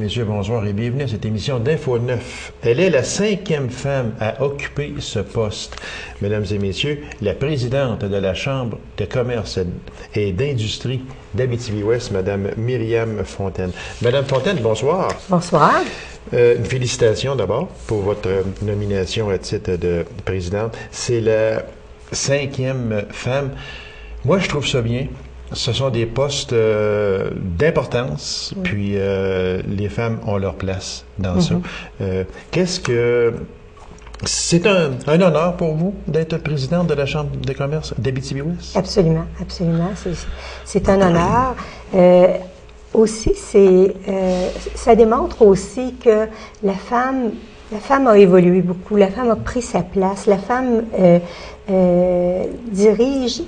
messieurs, bonsoir et bienvenue à cette émission d'Info 9. Elle est la 5e femme à occuper ce poste. Mesdames et messieurs, la présidente de la Chambre de commerce et d'industrie d'Abitibi-Ouest, Madame Myriam Fontaine. Madame Fontaine, bonsoir. Bonsoir. Une félicitation d'abord pour votre nomination à titre de présidente. C'est la 5e femme. Moi, je trouve ça bien. Ce sont des postes d'importance, puis les femmes ont leur place dans ça. Qu'est-ce que... C'est un honneur pour vous d'être présidente de la Chambre de commerce d'Abitibi-Ouest? Absolument, absolument. C'est un honneur. Aussi, ça démontre aussi que la femme a évolué beaucoup, la femme a pris sa place, la femme dirige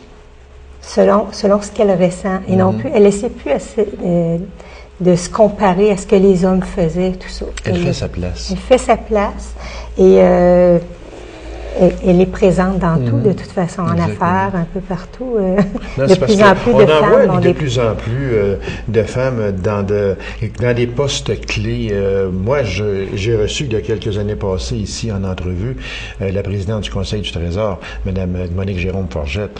selon ce qu'elle ressent et non plus, elle n'essaie plus de se comparer à ce que les hommes faisaient, tout ça. Elle fait sa place. Elle fait sa place et elle est présente dans tout, de toute façon, en affaires, un peu partout. Non, de plus en plus de femmes. On voit de plus en plus de femmes dans des postes clés. Moi, j'ai reçu il y a quelques années passées ici en entrevue la présidente du Conseil du Trésor, Mme Monique Jérôme-Forgette.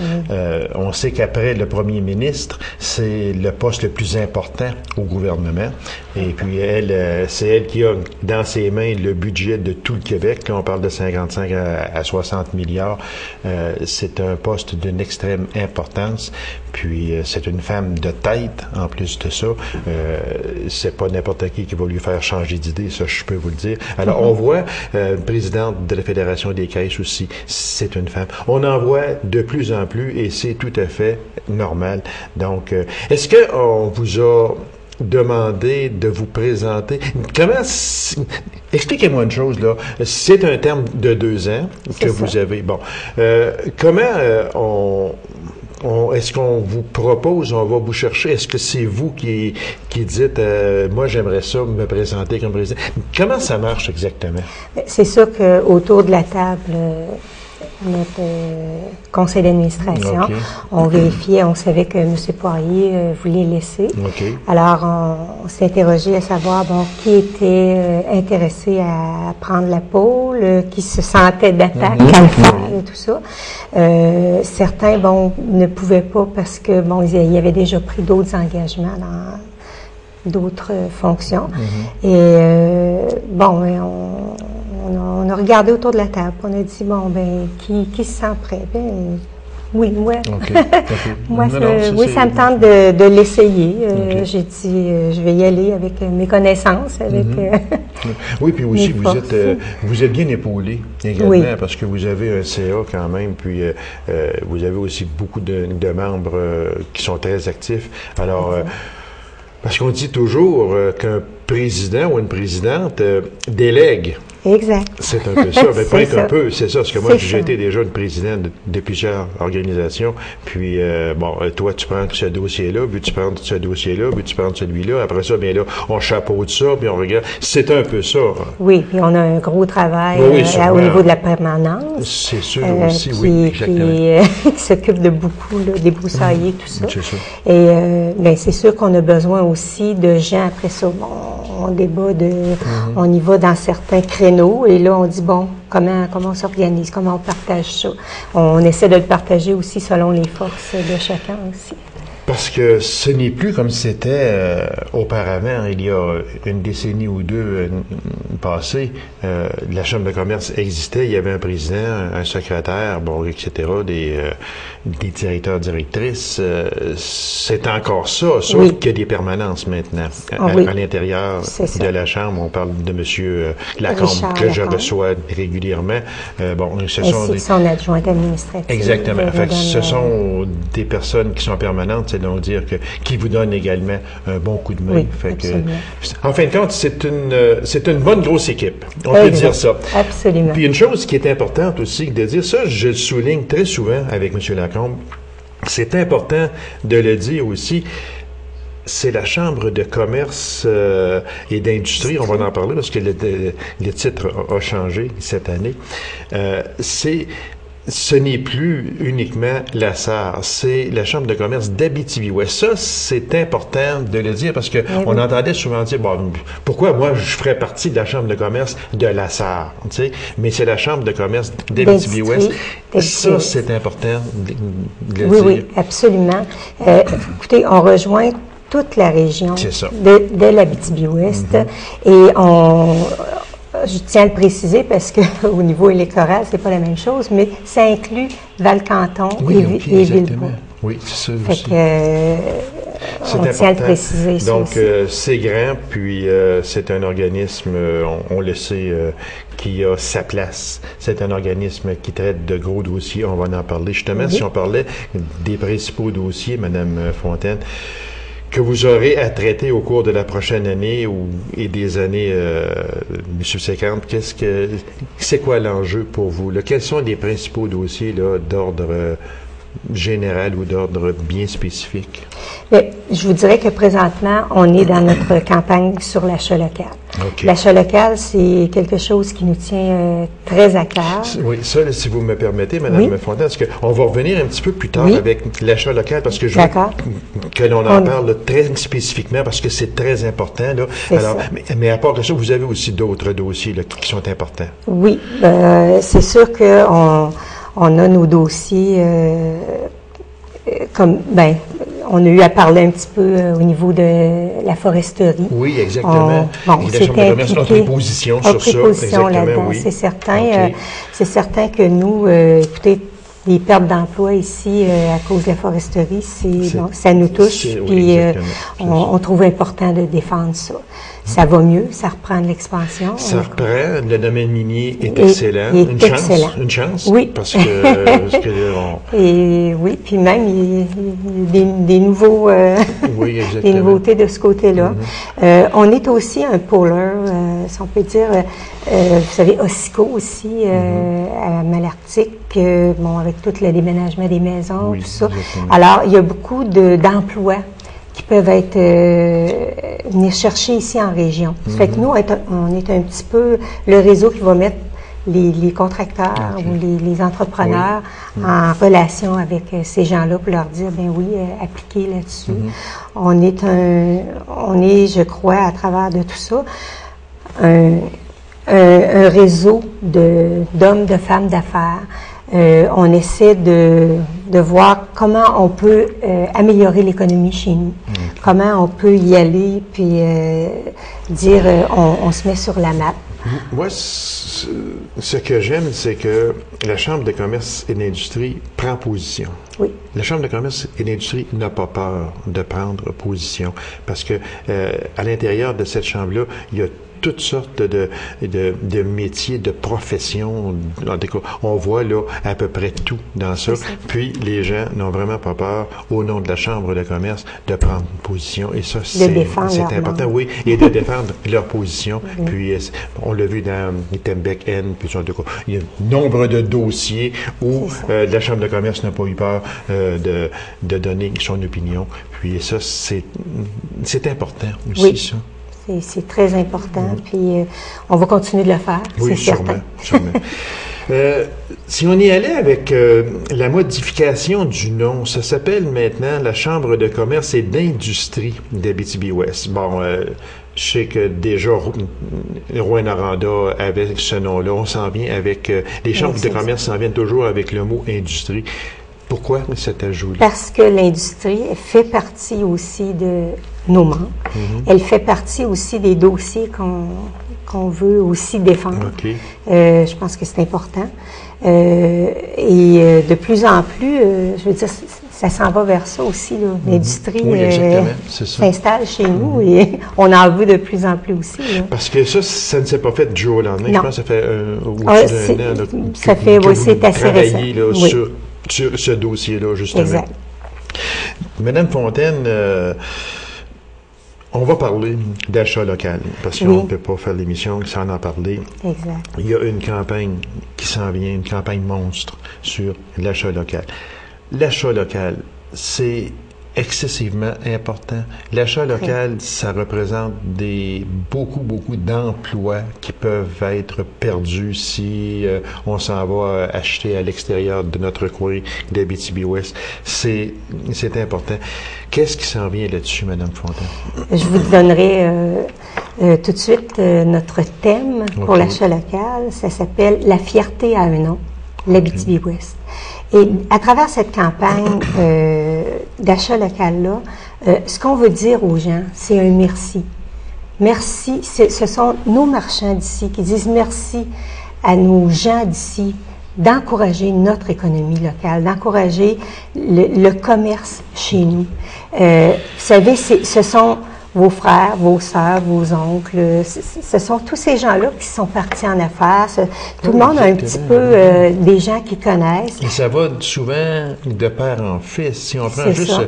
On sait qu'après le premier ministre, c'est le poste le plus important au gouvernement. Et puis c'est elle qui a dans ses mains le budget de tout le Québec. Là, on parle de 55 à 60 milliards. C'est un poste d'une extrême importance. Puis c'est une femme de tête, en plus de ça. C'est pas n'importe qui va lui faire changer d'idée, ça je peux vous le dire. Alors on voit présidente de la Fédération des caisses aussi, c'est une femme. On en voit de plus en plus et c'est tout à fait normal. Donc, est-ce que on vous a demander de vous présenter. Expliquez-moi une chose, là. C'est un terme de 2 ans que vous avez. Bon. Comment est-ce qu'on vous propose, on va vous chercher? Est-ce que c'est vous qui dites, moi j'aimerais ça me présenter comme président? Comment ça marche exactement? C'est sûr qu'autour de la table, notre conseil d'administration, on vérifiait, on savait que M. Poirier voulait laisser. Alors, on s'est interrogé à savoir, qui était intéressé à prendre la pôle, qui se sentait d'attaque à le faire et tout ça. Certains, ne pouvaient pas parce que, ils avaient déjà pris d'autres engagements dans d'autres fonctions. Et, on a regardé autour de la table, on a dit, qui se sent prêt? Oui, moi. Moi, ça me tente de l'essayer. J'ai dit, je vais y aller avec mes connaissances, avec oui, puis aussi, vous êtes bien épaulé également, parce que vous avez un CA quand même, puis vous avez aussi beaucoup de membres qui sont très actifs. Alors, parce qu'on dit toujours qu'un président ou une présidente délègue. Exact. C'est un peu ça. Mais pas qu'un peu, c'est ça. Parce que moi, j'ai été déjà une présidente de plusieurs organisations. Puis, toi, tu prends ce dossier-là, puis tu prends ce dossier-là, puis tu prends celui-là. Après ça, bien là, on chapeaute ça, puis on regarde. C'est un peu ça. Oui, puis on a un gros travail au niveau de la permanence. C'est sûr aussi, oui, exactement. Qui s'occupe de beaucoup, des broussailles, tout ça. C'est ça. Et c'est sûr qu'on a besoin aussi de gens après ça. On débat on y va dans certains créneaux. Et là, on dit, comment on s'organise, comment on partage ça. On essaie de le partager aussi selon les forces de chacun aussi. Parce que ce n'est plus comme c'était auparavant, il y a une décennie ou deux passée, la Chambre de commerce existait, il y avait un président, un secrétaire, etc., des directeurs, directrices. C'est encore ça, sauf qu'il y a des permanences maintenant à l'intérieur de la Chambre. On parle de M. Lacombe, que je reçois régulièrement. Son adjointe administrative. Exactement. Ce sont des personnes qui sont permanentes, c'est donc dire qui vous donne également un bon coup de main. En fin de compte, c'est une bonne grosse équipe. On peut dire ça. Absolument. Puis une chose qui est importante aussi de dire, ça je le souligne très souvent avec M. Lacombe, c'est important de le dire aussi, c'est la Chambre de commerce et d'industrie, on va en parler parce que le titre a changé cette année. ce n'est plus uniquement la SAR, c'est la Chambre de commerce d'Abitibi-Ouest. Ça, c'est important de le dire parce que on entendait souvent dire, bon, pourquoi moi je ferais partie de la Chambre de commerce de la SAR, tu sais, mais c'est la Chambre de commerce d'Abitibi-Ouest. Ça, c'est important de le dire. Oui, absolument. Écoutez, on rejoint toute la région de l'Abitibi-Ouest et je tiens à le préciser parce qu'au niveau électoral, c'est pas la même chose, mais ça inclut Val-Canton et Villebois. Oui, c'est ça aussi. On tient à le préciser. Donc, c'est grand, puis c'est un organisme, on le sait, qui a sa place. C'est un organisme qui traite de gros dossiers. On va en parler. Justement, si on parlait des principaux dossiers, Mme Fontaine, que vous aurez à traiter au cours de la prochaine année et des années, M. Séquente, c'est quoi l'enjeu pour vous? Là? Quels sont les principaux dossiers d'ordre général ou d'ordre bien spécifique? Bien, je vous dirais que présentement, on est dans notre campagne sur l'achat local. Okay. L'achat local, c'est quelque chose qui nous tient très à cœur. Oui, ça, si vous me permettez, Mme Fontaine, parce qu'on va revenir un petit peu plus tard avec l'achat local, parce que je veux que l'on en parle très spécifiquement, parce que c'est très important. Là. Alors, mais à part de ça, vous avez aussi d'autres dossiers là, qui sont importants. Oui, c'est sûr qu'on a nos dossiers on a eu à parler un petit peu au niveau de la foresterie. Oui, exactement. Et la Chambre de commerce a pris position sur ça. Position là-dedans, c'est certain. Okay. C'est certain que nous, écoutez, les pertes d'emploi ici à cause de la foresterie, ça nous touche. Puis on trouve important de défendre ça. Ça va mieux, ça reprend de l'expansion. Ça reprend, le domaine minier est excellent. Une chance. Oui. Parce que Et oui, puis même il y a des nouveaux, des nouveautés de ce côté-là. On est aussi un pôleur, si on peut dire, vous savez, Ossico aussi, à Malartic, avec tout le déménagement des maisons, tout ça. Alors, il y a beaucoup d'emplois qui peuvent être venir chercher ici en région. Ça fait que nous, on est un petit peu le réseau qui va mettre les contracteurs ou les entrepreneurs en relation avec ces gens-là pour leur dire, ben oui, appliquez là-dessus. On est, je crois, à travers de tout ça, un réseau d'hommes, de femmes d'affaires. On essaie de voir comment on peut améliorer l'économie chez nous, comment on peut y aller, puis dire on se met sur la map. Moi, ce que j'aime, c'est que la Chambre de commerce et d'industrie prend position. Oui. La Chambre de commerce et d'industrie n'a pas peur de prendre position parce que à l'intérieur de cette Chambre-là, il y a toutes sortes de métiers, de professions. On voit là à peu près tout dans ça. Puis les gens n'ont vraiment pas peur, au nom de la Chambre de commerce, de prendre position. Et ça, c'est important. Oui, et de défendre leur position. Puis on l'a vu dans Tembec-N, puis il y a nombre de dossiers où la Chambre de commerce n'a pas eu peur de donner son opinion. Puis ça, c'est important aussi, ça. C'est très important, puis on va continuer de le faire, c'est certain. Sûrement. Si on y allait avec la modification du nom, ça s'appelle maintenant la Chambre de commerce et d'industrie d'Abitibi-Ouest. Bon, je sais que déjà Rouyn-Noranda avait ce nom-là. On s'en vient avec les chambres de commerce s'en viennent toujours avec le mot industrie. Pourquoi cet ajout-là? Parce que l'industrie fait partie aussi de nos membres. Elle fait partie aussi des dossiers qu'on veut aussi défendre. Je pense que c'est important. Et de plus en plus, je veux dire, ça s'en va vers ça aussi. L'industrie s'installe chez nous et on en veut de plus en plus aussi. Là. Parce que ça ne s'est pas fait du jour au lendemain. Je pense que ça fait au-dessus d'un an. Ça fait, c'est assez récent. Là, sur ce dossier-là, justement. Exact. Madame Fontaine, on va parler d'achat local, parce qu'on ne peut pas faire l'émission sans en parler. Exact. Il y a une campagne qui s'en vient, une campagne monstre sur l'achat local. L'achat local, c'est excessivement important. L'achat local, ça représente beaucoup d'emplois qui peuvent être perdus si on s'en va acheter à l'extérieur de notre coin d'Abitibi-Ouest. C'est important. Qu'est-ce qui s'en vient là-dessus, Mme Fontaine? Je vous donnerai tout de suite notre thème pour l'achat local. Ça s'appelle « La fierté à un nom », l'Abitibi-Ouest. Et à travers cette campagne d'achat local-là, ce qu'on veut dire aux gens, c'est un merci. Merci, ce sont nos marchands d'ici qui disent merci à nos gens d'ici d'encourager notre économie locale, d'encourager le commerce chez nous. Vous savez, ce sont vos frères, vos sœurs, vos oncles, ce sont tous ces gens-là qui sont partis en affaires. Tout le monde a un petit peu des gens qui connaissent. Et ça va souvent de père en fils. Si on prend juste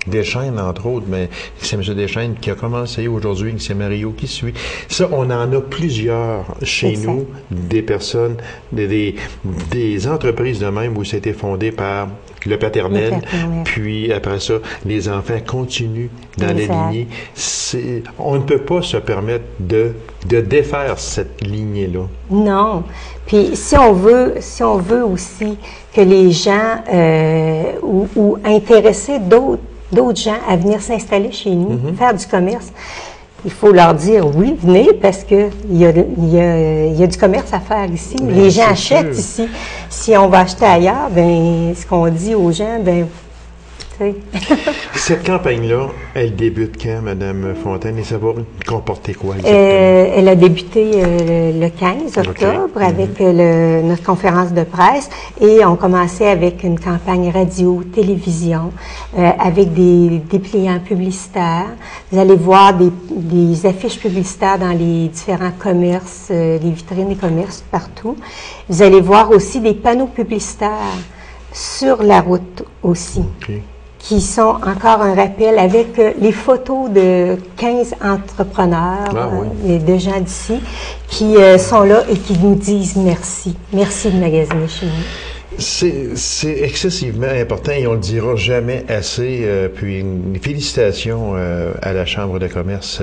Deschênes, entre autres, mais c'est M. Deschênes qui a commencé aujourd'hui, c'est Mario qui suit. Ça, on en a plusieurs chez nous, des personnes, des entreprises de même où c'était fondé par le paternel, puis après ça, les enfants continuent dans la lignée. On ne peut pas se permettre de défaire cette lignée-là. Non. Puis si on veut aussi que les gens ou intéresser d'autres gens à venir s'installer chez nous, faire du commerce, il faut leur dire oui, venez, parce que il y a du commerce à faire ici. Bien, les gens achètent ici. Si on va acheter ailleurs, ben ce qu'on dit aux gens, ben cette campagne-là, elle débute quand, Mme Fontaine, et ça va comporter quoi? Elle a débuté le 15 octobre avec notre conférence de presse, et on commençait avec une campagne radio, télévision, avec des dépliants publicitaires. Vous allez voir des affiches publicitaires dans les différents commerces, les vitrines des commerces partout. Vous allez voir aussi des panneaux publicitaires sur la route aussi. Qui sont encore un rappel avec les photos de 15 entrepreneurs, de gens d'ici, qui sont là et qui nous disent merci. Merci de magasiner chez nous. C'est excessivement important et on le dira jamais assez. Puis une félicitation à la Chambre de commerce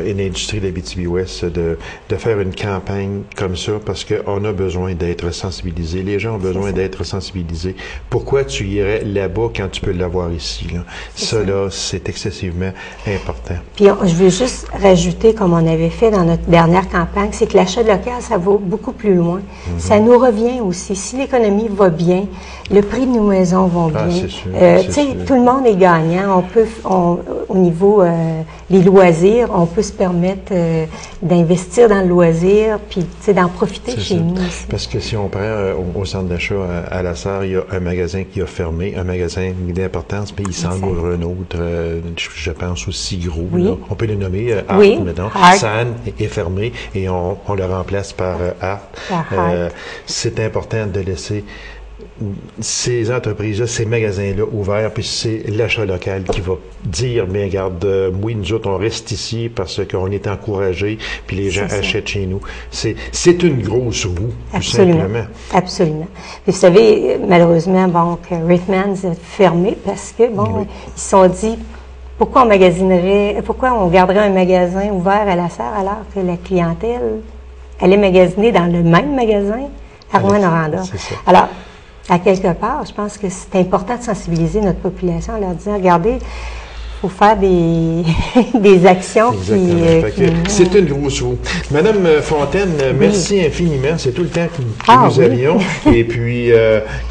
et d'industrie d'Abitibi-Ouest de faire une campagne comme ça parce qu'on a besoin d'être sensibilisés. Les gens ont besoin d'être sensibilisés. Pourquoi tu irais là-bas quand tu peux l'avoir ici? Là? Ça, là, c'est excessivement important. Puis je veux juste rajouter, comme on avait fait dans notre dernière campagne, c'est que l'achat local, ça va beaucoup plus loin. Ça nous revient aussi. Si l'économie va bien, le prix de nos maisons vont bien. Tout le monde est gagnant. Au niveau des loisirs, on peut se permettre d'investir dans le loisir, puis d'en profiter chez nous aussi. Parce que si on prend au centre d'achat à La Sarre, il y a un magasin qui a fermé, un magasin d'importance, mais il s'en ouvre un autre, je pense aussi gros. Là. On peut le nommer Art, maintenant. San est fermé et on le remplace par Art. C'est important de laisser ces entreprises-là, ces magasins-là ouverts, puis c'est l'achat local qui va dire, mais regarde, oui, nous autres, on reste ici parce qu'on est encouragés, puis les gens achètent chez nous. C'est une grosse roue, tout simplement. Absolument. Puis vous savez, malheureusement, Rathmans est fermé parce que, ils se sont dit, pourquoi on garderait un magasin ouvert à La Sarre alors que la clientèle allait magasiner dans le même magasin à Rouyn-Noranda? Alors, à quelque part, je pense que c'est important de sensibiliser notre population en leur disant, regardez, il faut faire des actions c'est une grosse roue. Madame Fontaine, merci infiniment. C'est tout le temps que nous avions. Et puis,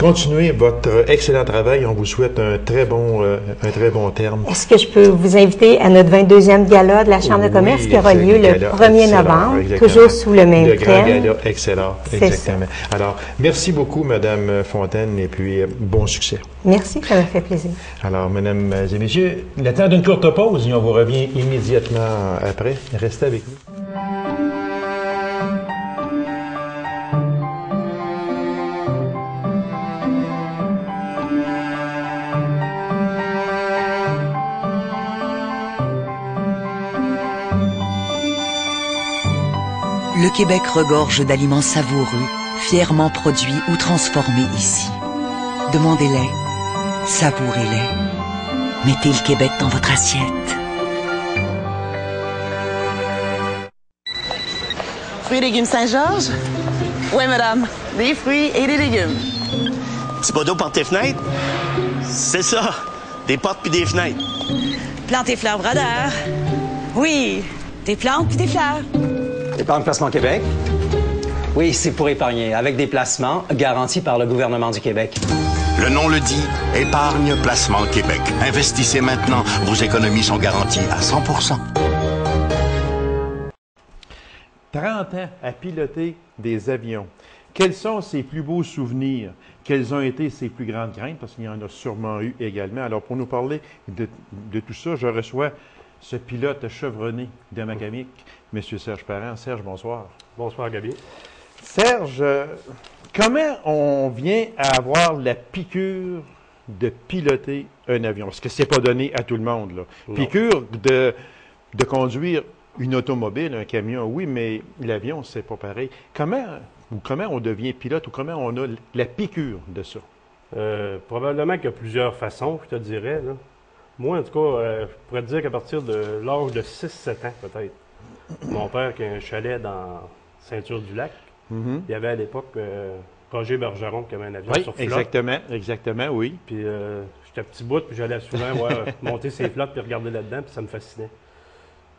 continuez votre excellent travail. On vous souhaite un très bon terme. Est-ce que je peux vous inviter à notre 22e gala de la Chambre de commerce qui aura lieu le 1er novembre, toujours sous le même thème. Le grand gala excellent, exactement. Alors, merci beaucoup, Madame Fontaine, et puis bon succès. Merci, ça m'a fait plaisir. Alors, mesdames et messieurs, le temps d'une courte pause et on vous revient immédiatement après. Restez avec nous. Le Québec regorge d'aliments savoureux, fièrement produits ou transformés ici. Demandez-les, savourez-les. Mettez le Québec dans votre assiette. Fruits et légumes Saint-Georges? Oui, madame. Des fruits et des légumes. Petit pot d'eau par tes fenêtres? C'est ça. Des portes puis des fenêtres. Plantes et fleurs brodeur. Oui, des plantes puis des fleurs. Épargne Placement Québec? Oui, c'est pour épargner, avec des placements garantis par le gouvernement du Québec. Le nom le dit, Épargne Placement Québec. Investissez maintenant, vos économies sont garanties à 100%. 30 ans à piloter des avions. Quels sont ses plus beaux souvenirs? Quelles ont été ses plus grandes craintes? Parce qu'il y en a sûrement eu également. Alors, pour nous parler de tout ça, je reçois ce pilote chevronné de Macamic, M. Serge Parent. Serge, bonsoir. Bonsoir, Gabi. Serge, comment on vient à avoir la piqûre de piloter un avion? Parce que c'est pas donné à tout le monde, là. Non. Piqûre de conduire une automobile, un camion, oui, mais l'avion, c'est pas pareil. Comment on devient pilote ou comment on a la piqûre de ça? Probablement qu'il y a plusieurs façons, je te dirais. Là. Moi, en tout cas, je pourrais te dire qu'à partir de l'âge de 6-7 ans, peut-être, mon père qui a un chalet dans Ceinture-du-Lac, il y avait à l'époque Roger Bergeron qui avait un avion sur flotte. Exactement, oui. Puis j'étais petit bout, puis j'allais souvent monter ses flottes puis regarder là-dedans, puis ça me fascinait.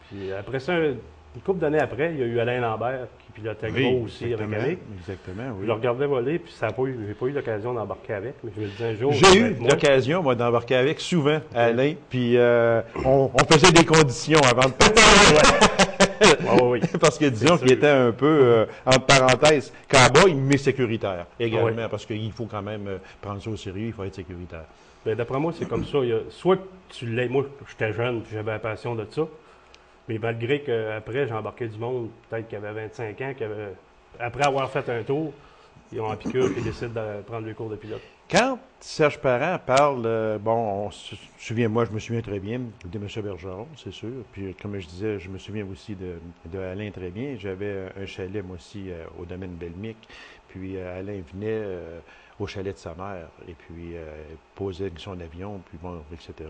Puis après ça, une couple d'années après, il y a eu Alain Lambert qui pilotait gros aussi avec Eric. Exactement, oui. Je le regardais voler, puis j'ai pas eu l'occasion d'embarquer avec, mais je me disais un jour... J'ai eu l'occasion, moi, d'embarquer avec souvent, Alain, puis on faisait des conditions avant de partir. Oui. Parce que disons qu'il était un peu, entre parenthèses, cowboy, mais sécuritaire également, parce qu'il faut quand même prendre ça au sérieux, il faut être sécuritaire. Bien, d'après moi, c'est comme ça. Soit tu l'es, moi, j'étais jeune, puis j'avais la passion de ça, mais malgré qu'après, j'ai embarqué du monde, peut-être qui avait 25 ans, après avoir fait un tour, ils ont en piqûre et décident de prendre le cours de pilote. Quand Serge Parent parle, on se souvient, moi je me souviens très bien de M. Bergeron, c'est sûr. Puis comme je disais, je me souviens aussi de Alain très bien. J'avais un chalet, moi aussi, au domaine Belmic. Puis Alain venait au chalet de sa mère et puis posait son avion, puis bon, etc.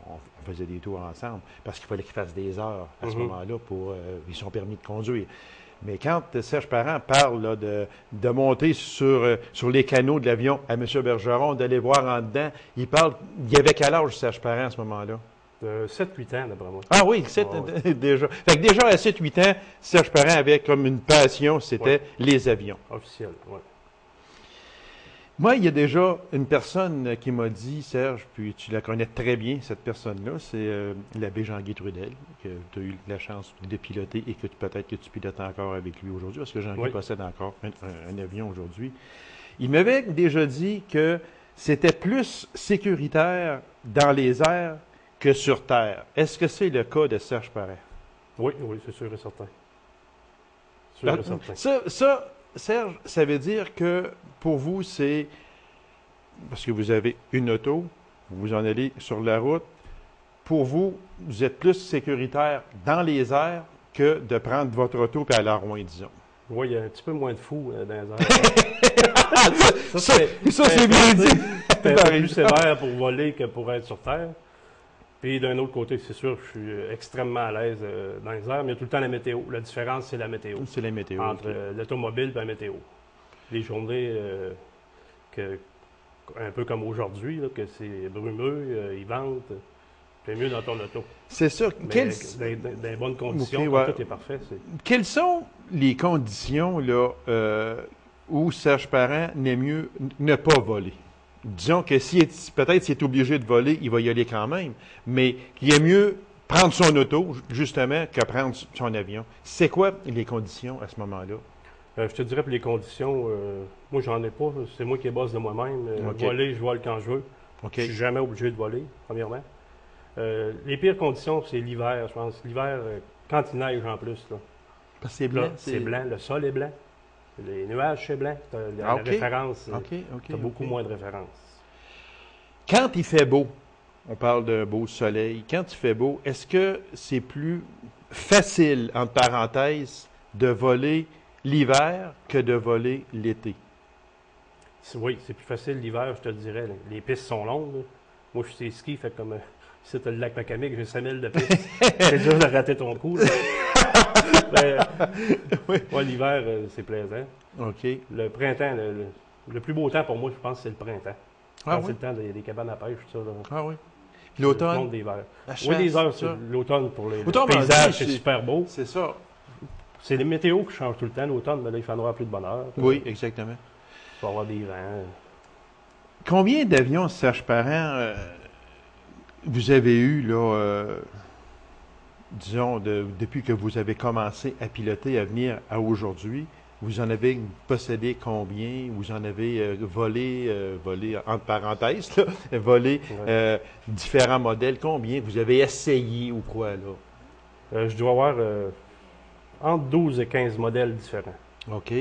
On faisait des tours ensemble parce qu'il fallait qu'il fasse des heures à ce moment-là pour son permis de conduire. Mais quand Serge Parent parle là, de monter sur les canaux de l'avion à M. Bergeron, d'aller voir en dedans, il y avait quel âge Serge Parent à ce moment-là? 7-8 ans, d'après moi. Ah oui, déjà. Fait que déjà à 7-8 ans, Serge Parent avait comme une passion, c'était les avions. Officiel, oui. Moi, il y a déjà une personne qui m'a dit, Serge, puis tu la connais très bien, cette personne-là, c'est l'abbé Jean-Guy Trudel, que tu as eu la chance de piloter et que peut-être que tu pilotes encore avec lui aujourd'hui, parce que Jean-Guy possède encore un avion aujourd'hui. Il m'avait déjà dit que c'était plus sécuritaire dans les airs que sur terre. Est-ce que c'est le cas de Serge Parent? Oui, c'est sûr et certain. Sûr et certain. Ça, Serge, ça veut dire que pour vous, c'est parce que vous avez une auto, vous en allez sur la route. Pour vous, vous êtes plus sécuritaire dans les airs que de prendre votre auto et aller à Rouen, disons. Oui, il y a un petit peu moins de fous dans les airs. ça c'est bien dit. C'est un peu plus sévère pour voler que pour être sur terre. Puis d'un autre côté, c'est sûr, je suis extrêmement à l'aise dans les airs, mais il y a tout le temps la météo. La différence, c'est la météo. C'est la météo. Entre l'automobile et la météo. Les journées, un peu comme aujourd'hui, que c'est brumeux, ils ventent, c'est mieux dans ton auto. C'est ça. Mais dans les bonnes conditions, tout est parfait. Quelles sont les conditions là, où Serge Parent n'est mieux ne pas voler? Disons que peut-être s'il est obligé de voler, il va y aller quand même, mais qu'il est mieux prendre son auto, justement, que prendre son avion. C'est quoi les conditions à ce moment-là? Je te dirais pour les conditions, moi j'en ai pas, c'est moi qui est boss de moi-même. Voler, je vole quand je veux. Je suis jamais obligé de voler, premièrement. Les pires conditions, c'est l'hiver, je pense. L'hiver, quand il neige en plus. Là. Parce que c'est blanc. C'est blanc, le sol est blanc. Les nuages, c'est blanc. La référence, tu as beaucoup moins de références. Quand il fait beau, on parle d'un beau soleil, quand il fait beau, est-ce que c'est plus facile, entre parenthèses, de voler l'hiver que de voler l'été? Oui, c'est plus facile l'hiver, je te le dirais. Les pistes sont longues. Moi, je suis ski, fait comme si tu as le lac Macamic, j'ai 5000 de piste. C'est dur de rater ton coup. Moi, l'hiver, c'est plaisant. OK. Le printemps, le plus beau temps pour moi, je pense, c'est le printemps. Ah, c'est le temps des cabanes à pêche, tout ça. Là. Ah oui. L'automne? Le monde des verts. Oui, les heures, c'est l'automne pour les Automne, paysages, c'est super beau. C'est ça. C'est les météos qui changent tout le temps. L'automne, mais là, il fait noir plus de bonheur. Oui, exactement. Il faut avoir des vents. Combien d'avions, Serge Parent, vous avez eu, là, disons, depuis que vous avez commencé à piloter, à venir à aujourd'hui? Vous en avez possédé combien? Vous en avez volé, entre parenthèses, là, volé différents modèles. Combien? Vous avez essayé ou quoi, là? Je dois avoir entre 12 et 15 modèles différents. OK.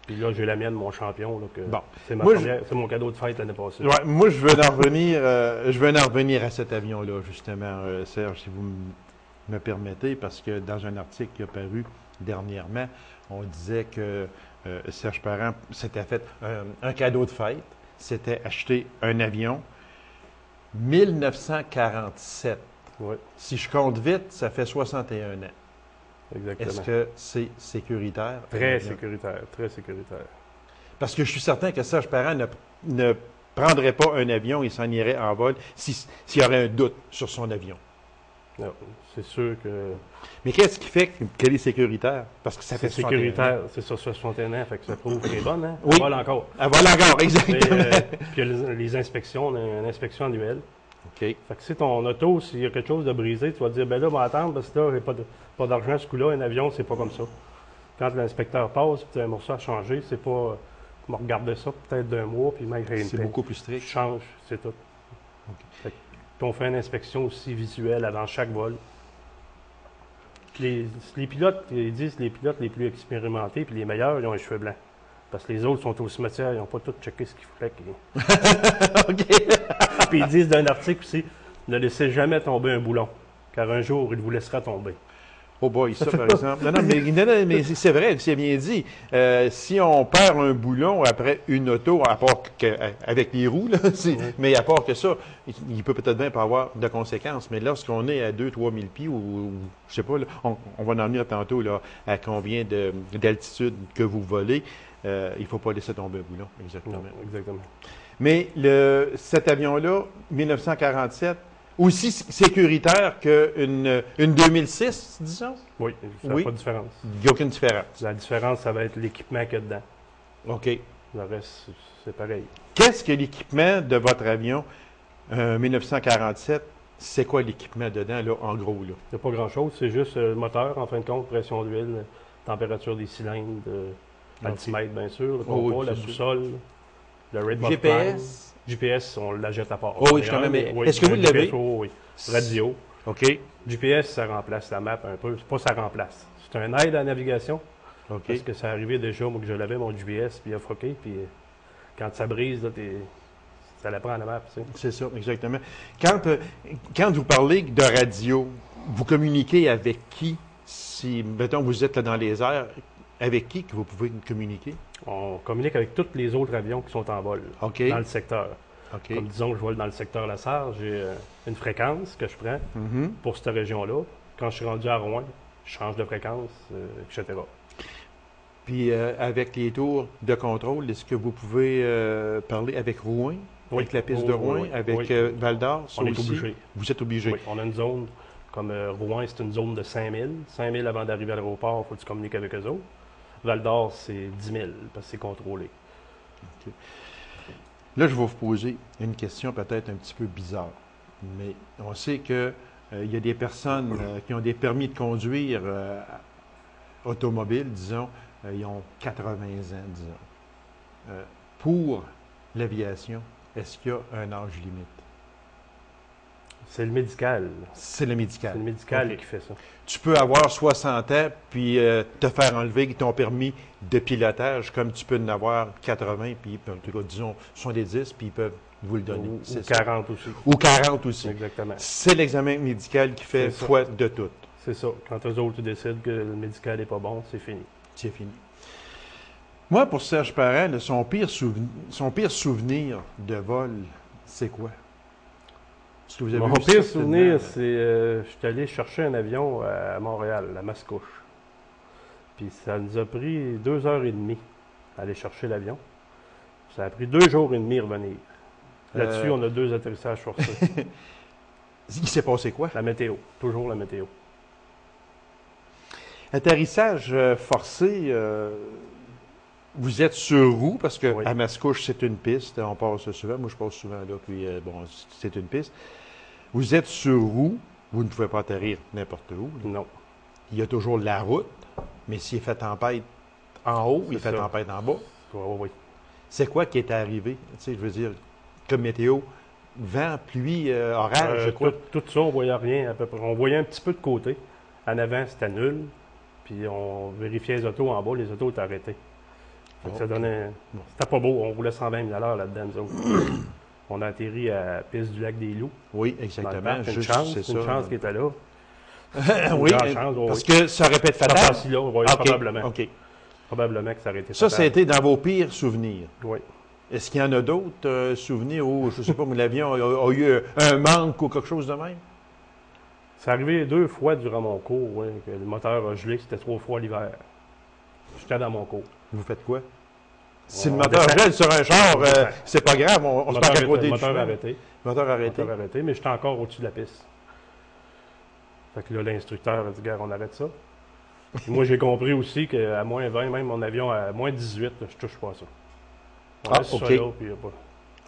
Puis là, j'ai la mienne, mon champion. Là, bon. C'est c'est mon cadeau de fête l'année passée. Ouais, moi, je veux en revenir à cet avion-là, justement, Serge, si vous me permettez, parce que dans un article qui a paru dernièrement, on disait que Serge Parent s'était fait un cadeau de fête. C'était acheter un avion 1947. Oui. Si je compte vite, ça fait 61 ans. Exactement. Est-ce que c'est sécuritaire? Très sécuritaire, très sécuritaire. Parce que je suis certain que Serge Parent ne prendrait pas un avion et s'en irait en vol s'il y aurait un doute sur son avion. Non, c'est sûr que... Mais qu'est-ce qui fait qu'elle est sécuritaire? Parce que ça fait sécuritaire, c'est ça, 61 ans, fait que ça prouve qu'elle est bonne, hein? Oui. Elle vole encore. Elle vole encore, exactement. Puis les inspections, on a une inspection annuelle. OK. Fait que si ton auto, s'il y a quelque chose de brisé, tu vas te dire, ben là, on va attendre parce que là, j'ai pas d'argent ce coup-là. Un avion, c'est pas comme ça. Quand l'inspecteur passe, puis tu as un morceau à changer, c'est pas... Je me regarder ça peut-être d'un mois, puis même j'ai une C'est beaucoup plus strict. Je change, c'est tout. Okay. Puis on fait une inspection aussi visuelle avant chaque vol. Les pilotes, ils disent les pilotes les plus expérimentés puis les meilleurs, ils ont les cheveux blancs. Parce que les autres sont au cimetière, ils n'ont pas tout checké ce qu'il fallait. OK. Puis ils disent dans un article aussi, ne laissez jamais tomber un boulon, car un jour, il vous laissera tomber. Oh boy, ça par exemple. Non, mais c'est vrai, c'est bien dit. Si on perd un boulon après une auto, à part avec les roues, là, mais à part que ça, il peut peut-être bien pas avoir de conséquences. Mais lorsqu'on est à 2-3 000 pieds, ou je sais pas, là, on va en venir tantôt là, à combien d'altitude que vous volez, il ne faut pas laisser tomber un boulon. Exactement. Non, exactement. Mais cet avion-là, 1947, aussi sécuritaire qu'une 2006, disons? Oui, ça n'a pas de différence. Il n'y a aucune différence. La différence, ça va être l'équipement qu'il y a dedans. OK. Le reste, c'est pareil. Qu'est-ce que l'équipement de votre avion 1947? C'est quoi l'équipement dedans, là, en gros? Là? Il n'y a pas grand-chose. C'est juste le moteur, en fin de compte, pression d'huile, température des cylindres, altimètre, bien sûr, le compas, la boussole, le Redbox GPS? GPS, on la jette à part. Oh oui, je même, mais est-ce que vous l'avez? Oui. Radio. OK. GPS, ça remplace la map un peu. C'est pas ça remplace. C'est un aide à la navigation. OK. Parce que ça arrivait déjà, moi, que je l'avais, mon GPS, puis il a foqué, puis quand ça brise, là, ça la prend à la map, tu sais. C'est ça, exactement. Quand vous parlez de radio, vous communiquez avec qui? Si, mettons, vous êtes là dans les airs, avec qui que vous pouvez communiquer? On communique avec tous les autres avions qui sont en vol dans le secteur. Okay. Comme disons que je vole dans le secteur La Sarre, j'ai une fréquence que je prends pour cette région-là. Quand je suis rendu à Rouen, je change de fréquence, etc. Puis avec les tours de contrôle, est-ce que vous pouvez parler avec Rouen, avec la piste de Rouen, avec Val-d'Or? On est obligé. Vous êtes obligé? Oui, on a une zone, comme Rouen, c'est une zone de 5000. 5000 avant d'arriver à l'aéroport, il faut que tu communiques avec eux autres. Val-d'Or, c'est 10 000, parce que c'est contrôlé. Okay. Là, je vais vous poser une question peut-être un petit peu bizarre, mais on sait qu'il y a des personnes qui ont des permis de conduire automobiles, disons, ils ont 80 ans, disons. Pour l'aviation, est-ce qu'il y a un âge limite? C'est le médical. C'est le médical. C'est le médical qui fait ça. Tu peux avoir 60 ans puis te faire enlever ton permis de pilotage comme tu peux en avoir 80, puis en tout cas, disons 70, puis ils peuvent vous le donner. Ou 40 aussi. Ou 40 aussi. Exactement. C'est l'examen médical qui fait foi de tout. C'est ça. Quand eux autres décident que le médical n'est pas bon, c'est fini. C'est fini. Moi, pour Serge Parent, son pire souvenir de vol, c'est quoi? Est-ce que vous avez Mon eu pire certainement- souvenir, c'est je suis allé chercher un avion à Montréal, à Mascouche. Puis ça nous a pris 2h30 à aller chercher l'avion. Ça a pris 2 jours et demi à revenir. Là-dessus, on a 2 atterrissages forcés. Il s'est passé quoi? La météo, toujours la météo. Atterrissage forcé, vous êtes sur roue, parce que Oui. à Mascouche, c'est une piste. On passe souvent. Moi, je passe souvent là, puis bon, c'est une piste. Vous êtes sur roue, vous ne pouvez pas atterrir n'importe où. Là. Non. Il y a toujours la route, mais s'il fait tempête en haut, il fait ça. tempête en bas. Oui, oui. C'est quoi qui est arrivé? Tu sais, je veux dire, comme météo, vent, pluie, orage, je crois. Tout ça, on voyait rien à peu près. On voyait un petit peu de côté. En avant, c'était nul. Puis on vérifiait les autos en bas, les autos étaient arrêtées. Fait que ça donnait. C'était pas beau, on roulait 120 000 à l'heure là-dedans, nous autres. On a atterri à la piste du lac des Loups. Oui, Dans le exactement. parc. Une Juste, chance, c'est une ça. chance qui était là. Oui, grande chance, parce oui. que ça aurait pu être Ça fatal. passe là, oui, OK, probablement. OK. Probablement que ça aurait été Ça, fatal. ça a été dans vos pires souvenirs. Oui. Est-ce qu'il y en a d'autres souvenirs où, je ne sais pas, mais l'avion a eu un manque ou quelque chose de même? C'est arrivé 2 fois durant mon cours, oui, que le moteur a gelé, c'était trop froid l'hiver. J'étais dans mon cours. Vous faites quoi? Si le On moteur descend. gèle sur un char, On descend. c'est pas grave, on se parque à côté du moteur chemin. arrêté. Moteur arrêté. Moteur arrêté, mais j'étais encore au-dessus de la piste. Fait que là, l'instructeur a dit, gars, on arrête ça. Puis moi, j'ai compris aussi qu'à moins 20, même mon avion à moins 18, là, je touche pas à ça. On Ah, laisse OK. ça là, puis pas.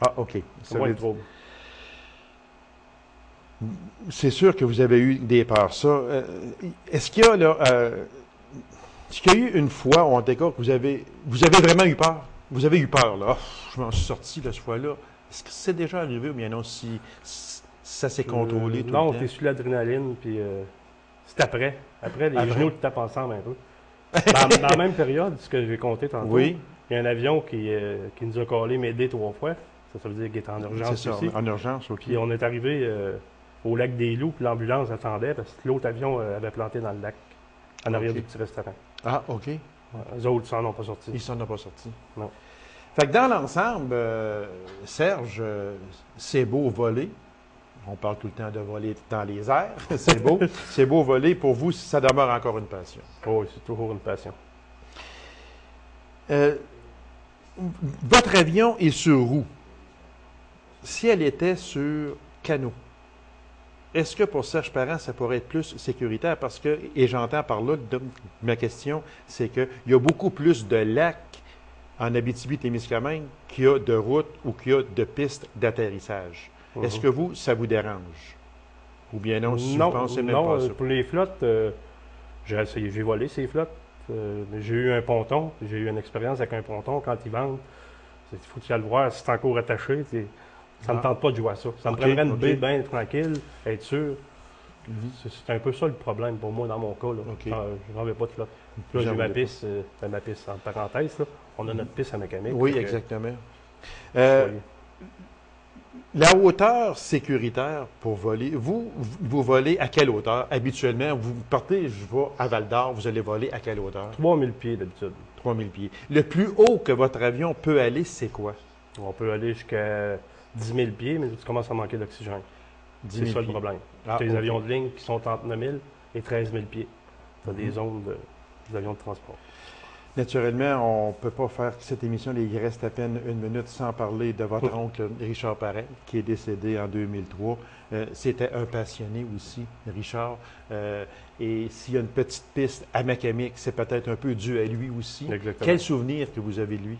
Ah, OK. C'est Ça moins veut de dire- trouble. C'est sûr que vous avez eu des peurs, ça. Est-ce qu'il y a, là, est-ce qu'il y a eu une fois, en tout cas, que vous avez vraiment eu peur? Vous avez eu peur, là. Oh, je m'en suis sorti, là, ce fois-là. Est-ce que c'est déjà arrivé ou bien non, si ça s'est contrôlé tout Non, le temps? t'es sur l'adrénaline, puis c'est après. Après, les Après. genoux te tapent ensemble un peu. Dans la même période, ce que j'ai compté tantôt, Oui. il y a un avion qui nous a collé m'aider 3 fois. Ça veut dire qu'il est en urgence C'est ça, ici. en urgence, OK. Puis on est arrivé au lac des Loups, puis l'ambulance attendait parce que l'autre avion avait planté dans le lac, en arrière OK. du petit restaurant. Ah, OK. Ouais, eux autres, s'en ont pas sorti. Il s'en a pas sorti. Non. Fait que dans l'ensemble, Serge, c'est beau voler. On parle tout le temps de voler dans les airs. C'est beau. C'est beau voler. Pour vous, ça demeure encore une passion. Oh, oui, c'est toujours une passion. Votre avion est sur roue. Si elle était sur canot, est-ce que pour Serge Parent, ça pourrait être plus sécuritaire? Parce que, et j'entends par là, ma question, c'est qu'il y a beaucoup plus de lacs en Abitibi-Témiscamingue qu'il y a de routes ou qu'il y a de pistes d'atterrissage. Est-ce que vous, ça vous dérange? Ou bien non, si vous pensez même pas à ça? Pour les flottes, j'ai essayé, j'ai volé ces flottes. J'ai eu un ponton, j'ai eu une expérience avec un ponton quand ils vendent. Il faut que tu ailles le voir, si c'est encore attaché. Ça ne me tente pas de jouer à ça. Ça me OK, prendrait une OK. baie bien tranquille, être sûr. C'est un peu ça le problème pour moi dans mon cas. Là. OK. Je n'en veux pas de flotte. Là, J'en j'ai ma voulais piste, ma piste entre parenthèses. Là. On a notre piste à mécanique. Oui, Fait que, exactement. soyez- La hauteur sécuritaire pour voler, vous volez à quelle hauteur habituellement? Vous partez, je vais à Val-d'Or, vous allez voler à quelle hauteur? 3000 pieds d'habitude. 3000 pieds. Le plus haut que votre avion peut aller, c'est quoi? On peut aller jusqu'à 10 000 pieds, mais tu commences à manquer d'oxygène. 10 C'est 000 ça le pieds. problème. Ah, Tu as des OK. avions de ligne qui sont entre 9 000 et 13 000 pieds. Tu as des zones des avions de transport. Naturellement, on ne peut pas faire cette émission, il reste à peine une minute sans parler de votre oncle Richard Parent, qui est décédé en 2003. C'était un passionné aussi, Richard. Et s'il y a une petite piste à Macamic, c'est peut-être un peu dû à lui aussi. Exactement. Quel souvenir que vous avez de lui?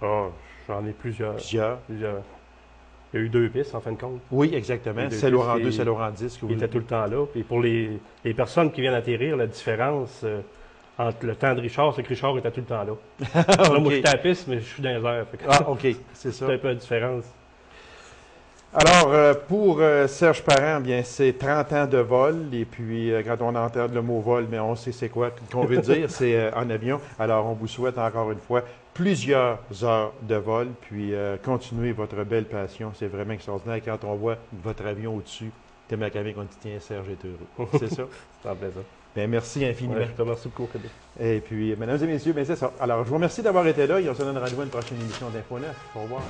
Ah, j'en ai plusieurs. Plusieurs. Il y a eu 2 pistes, en fin de compte. Oui, exactement. Les deux Saint-Laurent pistes, 2, et- Saint-Laurent 10. que Il vous- était tout le temps là. Et pour les personnes qui viennent atterrir, la différence entre le temps de Richard, c'est que Richard était tout le temps là. Là, moi, j'étais à la piste, mais je suis dans les airs. Fait que Ah, OK, c'est ça. c'est un peu la différence. Alors, pour Serge Parent, bien, c'est 30 ans de vol. Et puis, quand on entend le mot vol, mais on sait c'est quoi qu'on veut dire, c'est en avion. Alors, on vous souhaite encore une fois plusieurs heures de vol. Puis, continuez votre belle passion. C'est vraiment extraordinaire. Et quand on voit votre avion au-dessus, Témiscamingue, on dit tiens, Serge est heureux. C'est ça? C'est un plaisir. Bien, merci infiniment. Ouais, je te remercie beaucoup, Québec. Et puis, mesdames et messieurs, bien, c'est ça. Alors, je vous remercie d'avoir été là et on se donne rendez-vous à une prochaine émission d'Info 9. Au revoir.